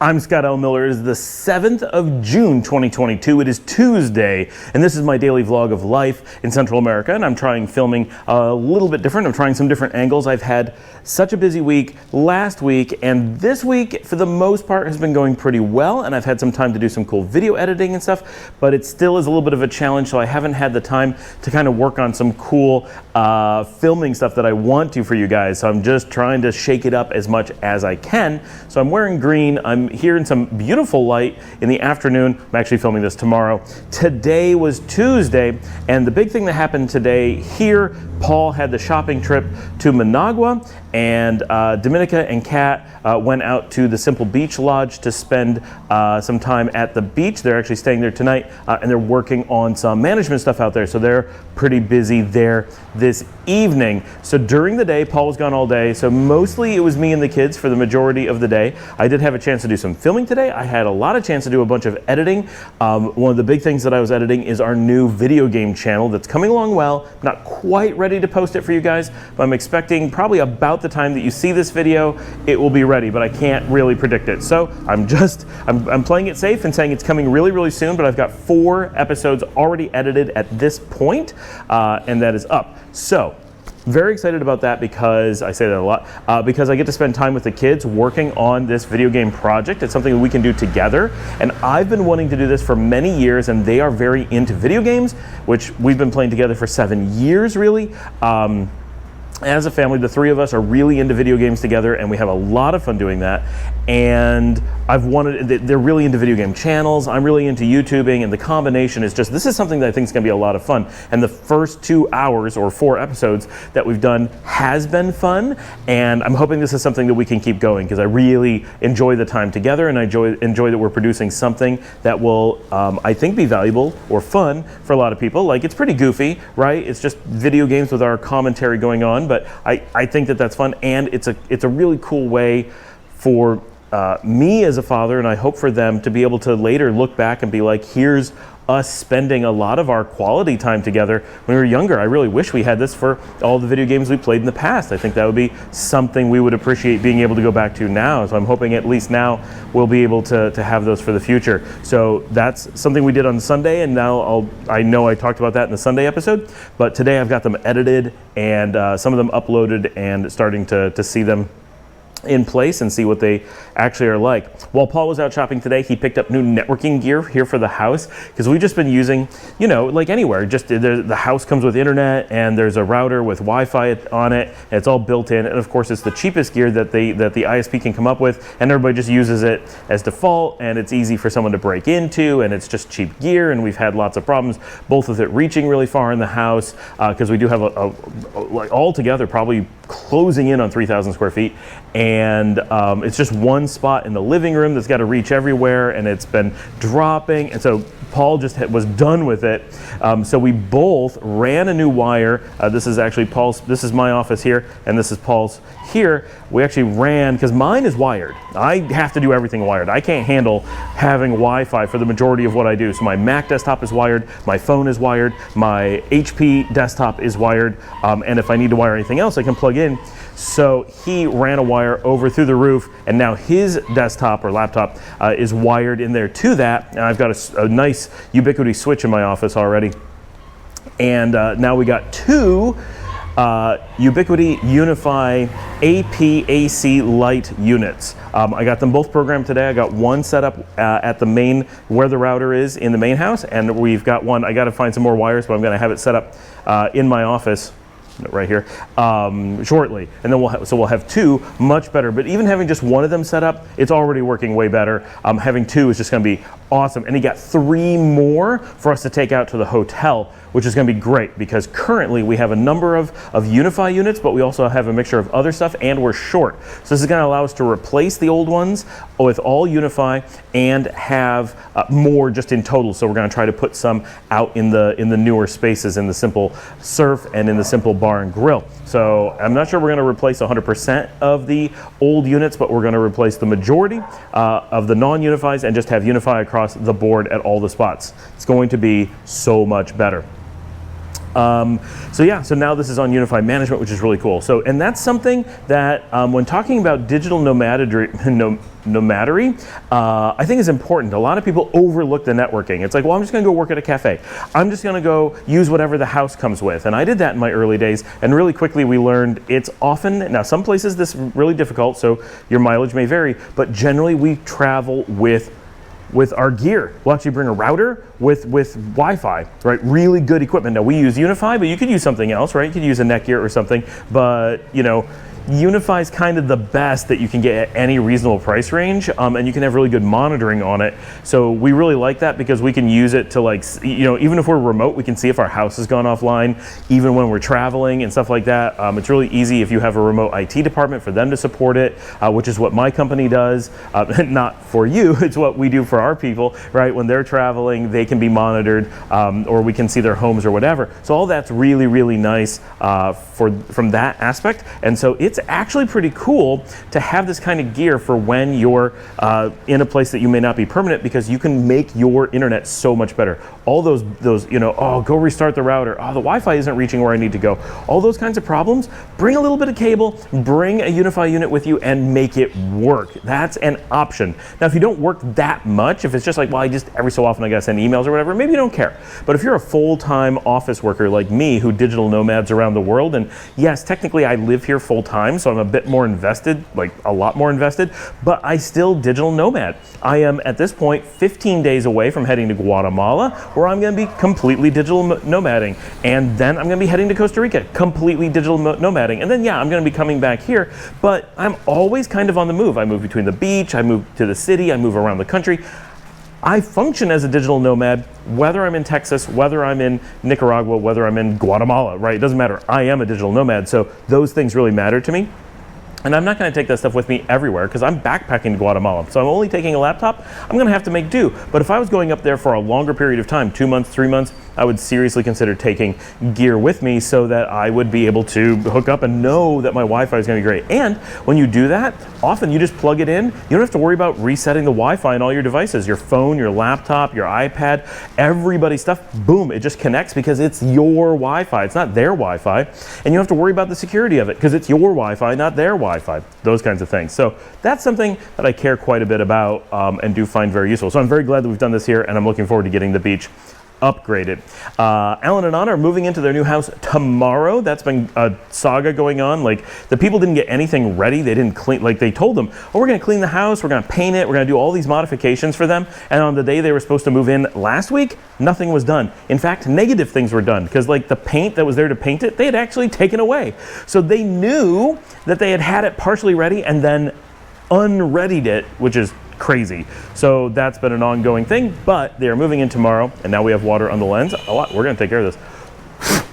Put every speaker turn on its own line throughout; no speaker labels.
I'm Scott L. Miller. It is the 7th of June, 2022. It is Tuesday, and this is my daily vlog of life in Central America, and I'm trying filming a little bit different. I'm trying some different angles. I've had such a busy week last week, and this week, for the most part, has been going pretty well, and I've had some time to do some cool video editing and stuff, but it still is a little bit of a challenge, so I haven't had the time to kind of work on some cool filming stuff that I want to for you guys, so I'm just trying to shake it up as much as I can. So I'm wearing green. I'm here in some beautiful light in the afternoon. I'm actually filming this tomorrow. Today was Tuesday, and the big thing that happened today here, Paul had the shopping trip to Managua, and Dominica and Kat went out to the Simple Beach Lodge to spend some time at the beach. They're actually staying there tonight, and they're working on some management stuff out there, so they're pretty busy there this evening. So during the day, Paul was gone all day, so mostly it was me and the kids for the majority of the day. I did have a chance to do some filming today. I had a lot of chance to do a bunch of editing. One of the big things that I was editing is our new video game channel that's coming along well. Not quite ready to post it for you guys, but I'm expecting probably about the time that you see this video, it will be ready, but I can't really predict it. So I'm playing it safe and saying it's coming really, really soon, but I've got 4 episodes already edited at this point, and that is up. So very excited about that because I say that a lot, because I get to spend time with the kids working on this video game project. It's something that we can do together, and I've been wanting to do this for many years, and they are very into video games, which we've been playing together for 7 years really. As a family, the 3 of us are really into video games together, and we have a lot of fun doing that. And they're really into video game channels. I'm really into YouTubing, and the combination is just, this is something that I think is gonna be a lot of fun. And the first 2 hours or 4 episodes that we've done has been fun, and I'm hoping this is something that we can keep going because I really enjoy the time together, and I enjoy that we're producing something that will, I think, be valuable or fun for a lot of people. Like, it's pretty goofy, right? It's just video games with our commentary going on, but I think that that's fun, and it's a really cool way for me as a father, and I hope for them to be able to later look back and be like, here's us spending a lot of our quality time together when we were younger. I really wish we had this for all the video games we played in the past. I think that would be something we would appreciate being able to go back to now. So I'm hoping at least now we'll be able to have those for the future. So that's something we did on Sunday, and now I know I talked about that in the Sunday episode, but today I've got them edited and some of them uploaded and starting to see them in place and see what they actually are like. While Paul was out shopping today, he picked up new networking gear here for the house because we've just been using, you know, like anywhere, just the house comes with internet, and there's a router with Wi-Fi on it, and it's all built in, and of course it's the cheapest gear that the ISP can come up with, and everybody just uses it as default, and it's easy for someone to break into, and it's just cheap gear, and we've had lots of problems both with it reaching really far in the house because we do have like altogether probably closing in on 3,000 square feet, and it's just one spot in the living room that's got to reach everywhere, and it's been dropping, and so Paul just was done with it. So we both ran a new wire. This is actually Paul's, this is my office here, and this is Paul's here. We actually ran, because mine is wired. I have to do everything wired. I can't handle having Wi-Fi for the majority of what I do. So my Mac desktop is wired, my phone is wired, my HP desktop is wired, and if I need to wire anything else, I can plug in. So he ran a wire over through the roof, and now his desktop or laptop is wired in there to that, and I've got a nice Ubiquity switch in my office already. And now we got 2 Ubiquity Unify AP/AC Lite units. I got them both programmed today. I got one set up at the main, where the router is in the main house, and we've got one, I got to find some more wires, but I'm going to have it set up in my office right here shortly, and then we'll have 2 much better. But even having just one of them set up, it's already working way better. Having 2 is just going to be awesome, and he got 3 more for us to take out to the hotel, which is going to be great because currently we have a number of Unify units, but we also have a mixture of other stuff, and we're short. So this is going to allow us to replace the old ones with all Unify and have more just in total. So we're going to try to put some out in the newer spaces, in the Simple Surf and in the Simple Bar and Grill. So I'm not sure we're going to replace 100% of the old units, but we're going to replace the majority of the non-Unifies and just have Unify across the board at all the spots. It's going to be so much better. So now this is on Unify Management, which is really cool. So, and that's something that when talking about digital nomadry, nomadery, I think is important. A lot of people overlook the networking. It's like, well, I'm just going to go work at a cafe. I'm just going to go use whatever the house comes with. And I did that in my early days, and really quickly we learned it's often, now some places this is really difficult, so your mileage may vary, but generally we travel with our gear. We'll actually bring a router with Wi-Fi, right? Really good equipment. Now we use Unify, but you could use something else, right? You could use a Netgear or something, but you know, Unify is kind of the best that you can get at any reasonable price range, and you can have really good monitoring on it. So we really like that because we can use it to, like, you know, even if we're remote, we can see if our house has gone offline, even when we're traveling and stuff like that. It's really easy if you have a remote IT department for them to support it, which is what my company does. Not for you, it's what we do for our people, right? When they're traveling, they can be monitored, or we can see their homes or whatever. So all that's really, really nice from that aspect. And so it's actually pretty cool to have this kind of gear for when you're in a place that you may not be permanent, because you can make your internet so much better. All those you know, oh, go restart the router, oh, the Wi-Fi isn't reaching where I need to go. All those kinds of problems, bring a little bit of cable, bring a Unify unit with you and make it work. That's an option. Now, if you don't work that much, if it's just like, well, I just every so often I gotta send emails or whatever, maybe you don't care. But if you're a full-time office worker like me who digital nomads around the world, and yes, technically I live here full-time, so I'm a bit more invested, like a lot more invested, but I still digital nomad. I am at this point 15 days away from heading to Guatemala, where I'm going to be completely digital nomading, and then I'm going to be heading to Costa Rica, completely digital nomading, and then yeah, I'm going to be coming back here, but I'm always kind of on the move. I move between the beach, I move to the city, I move around the country. I function as a digital nomad, whether I'm in Texas, whether I'm in Nicaragua, whether I'm in Guatemala, right? It doesn't matter. I am a digital nomad, so those things really matter to me. And I'm not going to take that stuff with me everywhere because I'm backpacking to Guatemala. So I'm only taking a laptop. I'm going to have to make do. But if I was going up there for a longer period of time, 2 months, 3 months, I would seriously consider taking gear with me so that I would be able to hook up and know that my Wi-Fi is going to be great. And when you do that, often you just plug it in. You don't have to worry about resetting the Wi-Fi on all your devices, your phone, your laptop, your iPad, everybody's stuff. Boom, it just connects because it's your Wi-Fi. It's not their Wi-Fi. And you don't have to worry about the security of it because it's your Wi-Fi, not their Wi-Fi. Those kinds of things. So that's something that I care quite a bit about and do find very useful. So I'm very glad that we've done this here, and I'm looking forward to getting the beach upgraded. Alan and Anna are moving into their new house tomorrow. That's been a saga going on. Like, the people didn't get anything ready. They didn't clean, like they told them, oh, we're going to clean the house, we're going to paint it, we're going to do all these modifications for them. And on the day they were supposed to move in last week, nothing was done. In fact, negative things were done because, like, the paint that was there to paint it, they had actually taken away. So they knew that they had it partially ready and then unreadied it, which is crazy. So that's been an ongoing thing, but they are moving in tomorrow, and now we have water on the lens. We're going to take care of this.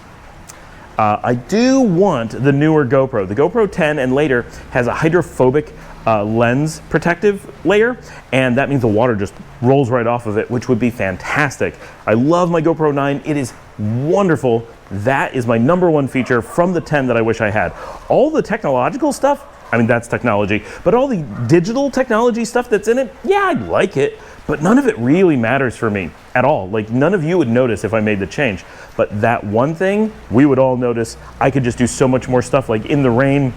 I do want the newer GoPro. The GoPro 10 and later has a hydrophobic lens protective layer, and that means the water just rolls right off of it, which would be fantastic. I love my GoPro 9. It is wonderful. That is my #1 feature from the 10 that I wish I had. All the technological stuff, I mean, that's technology, but all the digital technology stuff that's in it, yeah, I like it, but none of it really matters for me at all. Like, none of you would notice if I made the change, but that one thing, we would all notice. I could just do so much more stuff, like in the rain,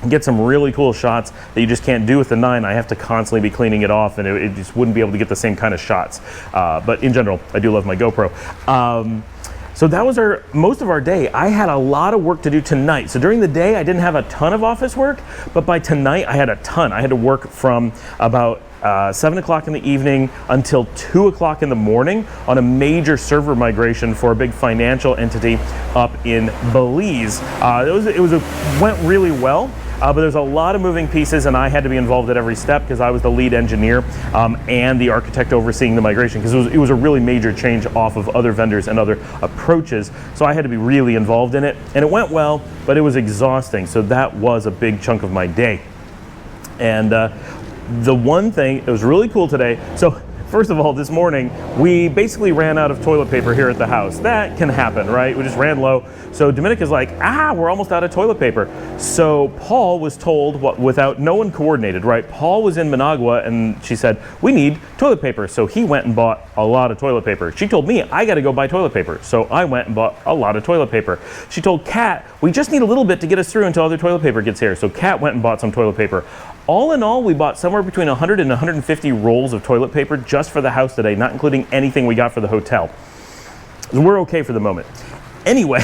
get some really cool shots that you just can't do with the 9. I have to constantly be cleaning it off, and it just wouldn't be able to get the same kind of shots. But in general, I do love my GoPro. So that was most of our day. I had a lot of work to do tonight. So during the day, I didn't have a ton of office work, but by tonight, I had a ton. I had to work from about 7 o'clock in the evening until 2 o'clock in the morning on a major server migration for a big financial entity up in Belize. It went really well. But there's a lot of moving pieces, and I had to be involved at every step because I was the lead engineer and the architect overseeing the migration, because it was a really major change off of other vendors and other approaches. So I had to be really involved in it, and it went well, but it was exhausting. So that was a big chunk of my day. And the one thing, it was really cool today. So first of all, this morning, we basically ran out of toilet paper here at the house. That can happen, right? We just ran low. So Dominica's like, we're almost out of toilet paper. So Paul was told, no one coordinated, right? Paul was in Managua, and she said, we need toilet paper. So he went and bought a lot of toilet paper. She told me, I got to go buy toilet paper. So I went and bought a lot of toilet paper. She told Kat, we just need a little bit to get us through until other toilet paper gets here. So Kat went and bought some toilet paper. All in all, we bought somewhere between 100 and 150 rolls of toilet paper just for the house today, not including anything we got for the hotel. We're okay for the moment. Anyway,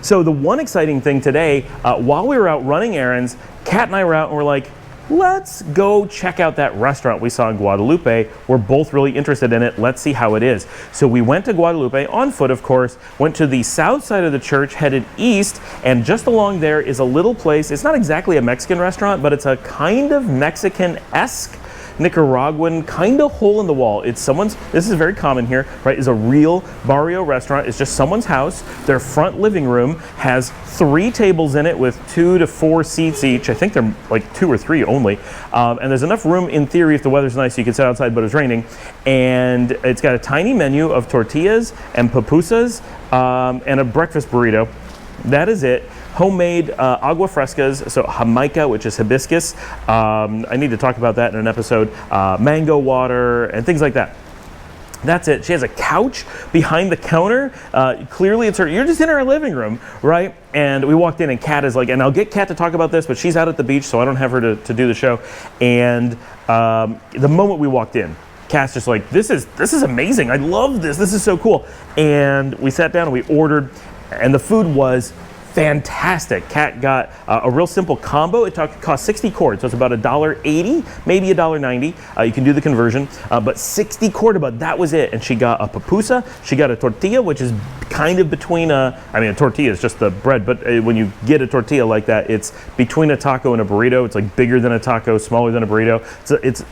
so the one exciting thing today, while we were out running errands, Kat and I were out and we're like, let's go check out that restaurant we saw in Guadalupe. We're both really interested in it. Let's see how it is. So we went to Guadalupe on foot, of course, went to the south side of the church, headed east, and just along there is a little place. It's not exactly a Mexican restaurant, but it's a kind of Mexican-esque Nicaraguan kind of hole in the wall. It's someone's, this is very common here, right, is a real Barrio restaurant. It's just someone's house. Their front living room has 3 tables in it with 2 to 4 seats each. I think they're like 2 or 3 only. And there's enough room in theory if the weather's nice you can sit outside, but it's raining. And it's got a tiny menu of tortillas and pupusas and a breakfast burrito. That is it. Homemade agua frescas, so jamaica, which is hibiscus. I need to talk about that in an episode. Mango water and things like that. That's it. She has a couch behind the counter. Clearly it's her, you're just in her living room, right? And we walked in and Kat is like, and I'll get Kat to talk about this, but she's out at the beach, so I don't have her to do the show. And the moment we walked in, Kat's just like, this is amazing. I love this. This is so cool. And we sat down and we ordered, and the food was fantastic. Kat got a real simple combo. It cost 60 cord, so it's about $1.80, maybe $1.90. You can do the conversion, but 60 cord, but that was it. And she got a pupusa, she got a tortilla, which is kind of between a tortilla is just the bread, but when you get a tortilla like that, it's between a taco and a burrito. It's like bigger than a taco, smaller than a burrito.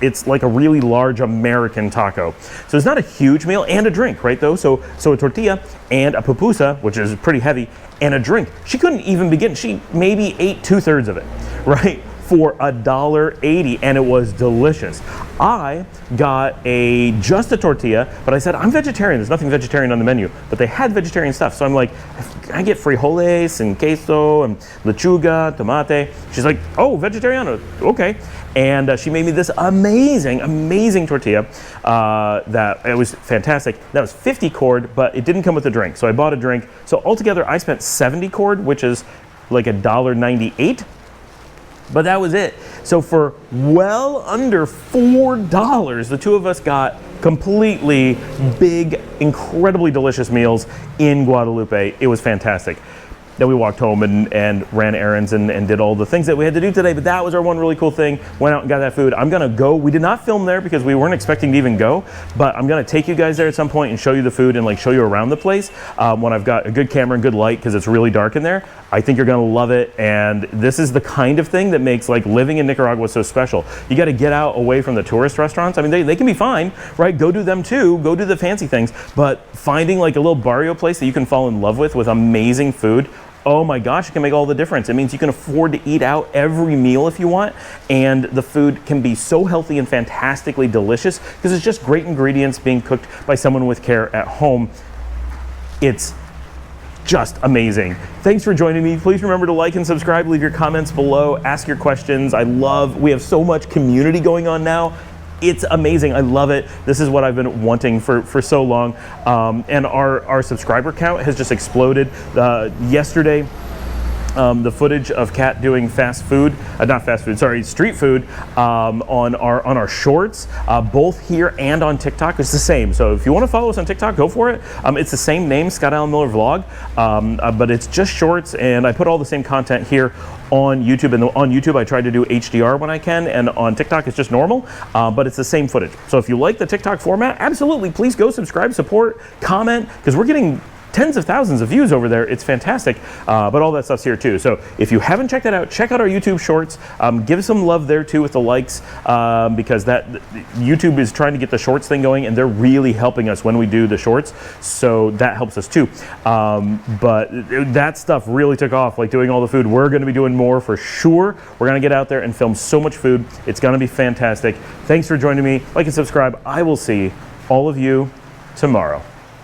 It's like a really large American taco. So it's not a huge meal, and a drink, right though? So a tortilla and a pupusa, which is pretty heavy, and a drink. She couldn't even begin. She maybe ate 2/3 of it, right? For $1.80, and it was delicious. I got just a tortilla, but I said, I'm vegetarian. There's nothing vegetarian on the menu, but they had vegetarian stuff. So I'm like, I get frijoles and queso and lechuga, tomate. She's like, oh, vegetariano, okay. And she made me this amazing tortilla that it was fantastic. That was 50 cord, but it didn't come with a drink. So I bought a drink. So altogether, I spent 70 cord, which is like $1.98. But that was it. So for well under $4, the two of us got completely big, incredibly delicious meals in Guadalupe. It was fantastic. Then we walked home and ran errands and did all the things that we had to do today, but that was our one really cool thing. Went out and got that food. I'm gonna go. We did not film there because we weren't expecting to even go, but I'm gonna take you guys there at some point and show you the food and like show you around the place when I've got a good camera and good light, because it's really dark in there. I think you're gonna love it, and this is the kind of thing that makes like living in Nicaragua so special. You gotta get out away from the tourist restaurants. I mean, they can be fine, right? Go do them too, go do the fancy things, but finding like a little barrio place that you can fall in love with amazing food, oh my gosh, it can make all the difference. It means you can afford to eat out every meal if you want, and the food can be so healthy and fantastically delicious because it's just great ingredients being cooked by someone with care at home. It's just amazing. Thanks for joining me. Please remember to like and subscribe, leave your comments below, ask your questions. We have so much community going on now. It's amazing. I love it. This is what I've been wanting for so long. And our subscriber count has just exploded. Yesterday, the footage of Kat doing street food on our shorts, both here and on TikTok. It's the same. So if you want to follow us on TikTok, go for it. It's the same name, Scott Allen Miller Vlog, but it's just shorts, and I put all the same content here on YouTube. And on YouTube, I try to do HDR when I can, and on TikTok, it's just normal, but it's the same footage. So if you like the TikTok format, absolutely, please go subscribe, support, comment, because we're getting tens of thousands of views over there. It's fantastic, but all that stuff's here too. So if you haven't checked that out, check out our YouTube shorts. Give some love there too with the likes, because YouTube is trying to get the shorts thing going, and they're really helping us when we do the shorts. So that helps us too. But that stuff really took off, like doing all the food. We're going to be doing more for sure. We're going to get out there and film so much food. It's going to be fantastic. Thanks for joining me. Like and subscribe. I will see all of you tomorrow.